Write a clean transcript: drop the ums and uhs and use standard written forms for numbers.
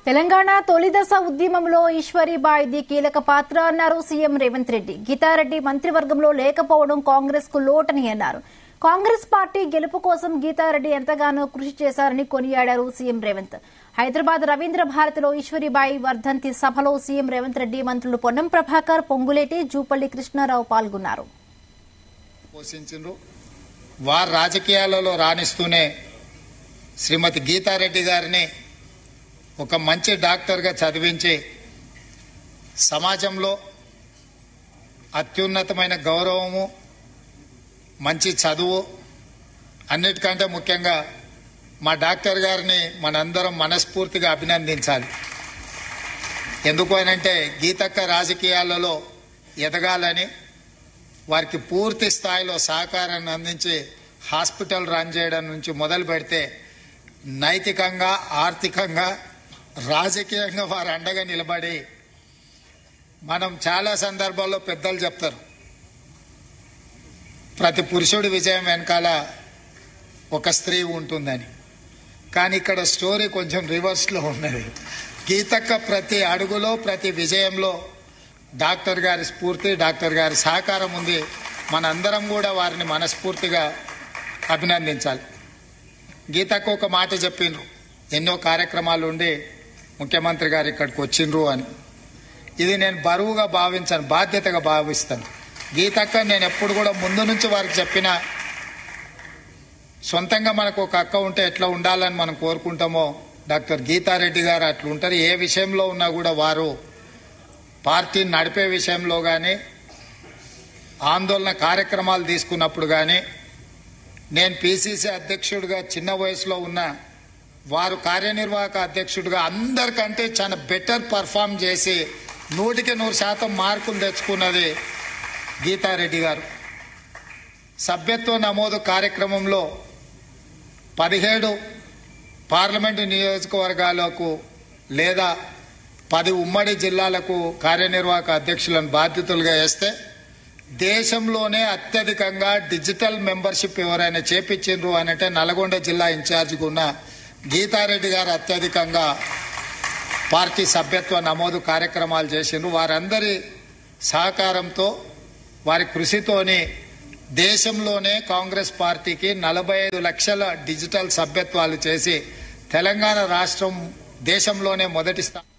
తెలంగాణ తొలిదశ ఉద్యమంలో ఈశ్వరీబాయిది కీలక పాత్ర అన్నారు సీఎం రేవంత్ రెడ్డి. గీతారెడ్డి మంత్రివర్గంలో లేకపోవడం కాంగ్రెస్ కు లోటని అన్నారు. కాంగ్రెస్ పార్టీ గెలుపు కోసం గీతారెడ్డి ఎంతగానో కృషి చేశారని కొనియాడారు సీఎం రేవంత్. హైదరాబాద్ రవీంద్ర భారతిలో ఈశ్వరీబాయి వర్ధంతి సభలో సీఎం రేవంత్ రెడ్డి, మంత్రులు పొన్నం ప్రభాకర్, పొంగులేటి, జూపల్లి కృష్ణారావు పాల్గొన్నారు. వారు రాజకీయాలలో రాణిస్తూనే శ్రీమతి గీతారెడ్డి గారిని ఒక మంచి డాక్టర్గా చదివించి సమాజంలో అత్యున్నతమైన గౌరవము, మంచి చదువు, అన్నిటికంటే ముఖ్యంగా మా డాక్టర్ గారిని మనందరం మనస్ఫూర్తిగా అభినందించాలి. ఎందుకు అనంటే గీతక్క రాజకీయాలలో ఎదగాలని, వారికి పూర్తి స్థాయిలో సహకారాన్ని అందించి హాస్పిటల్ రన్ చేయడం నుంచి మొదలు పెడితే నైతికంగా, ఆర్థికంగా, రాజకీయంగా వారు అండగా నిలబడి, మనం చాలా సందర్భాల్లో పెద్దలు చెప్తారు ప్రతి పురుషుడి విజయం వెనకాల ఒక స్త్రీ ఉంటుందని. కానీ ఇక్కడ స్టోరీ కొంచెం రివర్స్లో ఉన్నది. గీతక్క ప్రతి అడుగులో, ప్రతి విజయంలో డాక్టర్ గారి స్ఫూర్తి, డాక్టర్ గారి సహకారం ఉంది. మనందరం కూడా వారిని మనస్ఫూర్తిగా అభినందించాలి. గీతక్క ఒక మాట చెప్పిండ్రు, ఎన్నో కార్యక్రమాలు ఉండి ముఖ్యమంత్రి గారు ఇక్కడికి వచ్చిండ్రు అని. ఇది నేను బరువుగా భావించాను, బాధ్యతగా భావిస్తాను. గీతక్క నేను ఎప్పుడు కూడా ముందు నుంచి వారికి చెప్పిన, సొంతంగా మనకు ఒక అక్క ఉంటే ఎట్లా ఉండాలని మనం కోరుకుంటామో డాక్టర్ గీతారెడ్డి గారు అట్లా ఉంటారు. ఏ విషయంలో ఉన్నా కూడా వారు పార్టీని నడిపే విషయంలో కానీ, ఆందోళన కార్యక్రమాలు తీసుకున్నప్పుడు కానీ, నేను పిసిసి అధ్యక్షుడిగా చిన్న వయసులో ఉన్న వారు కార్యనిర్వాహక అధ్యక్షుడిగా అందరికంటే చాలా బెటర్ పర్ఫామ్ చేసి 100% మార్కులు తెచ్చుకున్నది గీతారెడ్డి గారు. సభ్యత్వ నమోదు కార్యక్రమంలో 17 పార్లమెంటు నియోజకవర్గాలకు లేదా 10 ఉమ్మడి జిల్లాలకు కార్యనిర్వాహక అధ్యక్షులను బాధ్యతలుగా వేస్తే, దేశంలోనే అత్యధికంగా డిజిటల్ మెంబర్షిప్ ఎవరైనా చేపించిండ్రు అనంటే నల్గొండ జిల్లా ఇన్ఛార్జిగా ఉన్న గీతారెడ్డి గారు అత్యధికంగా పార్టీ సభ్యత్వ నమోదు కార్యక్రమాలు చేసిండ్రు. వారందరి సహకారంతో, వారి కృషితోని దేశంలోనే కాంగ్రెస్ పార్టీకి 45 లక్షల డిజిటల్ సభ్యత్వాలు చేసి తెలంగాణ రాష్ట్రం దేశంలోనే మొదటి స్థానం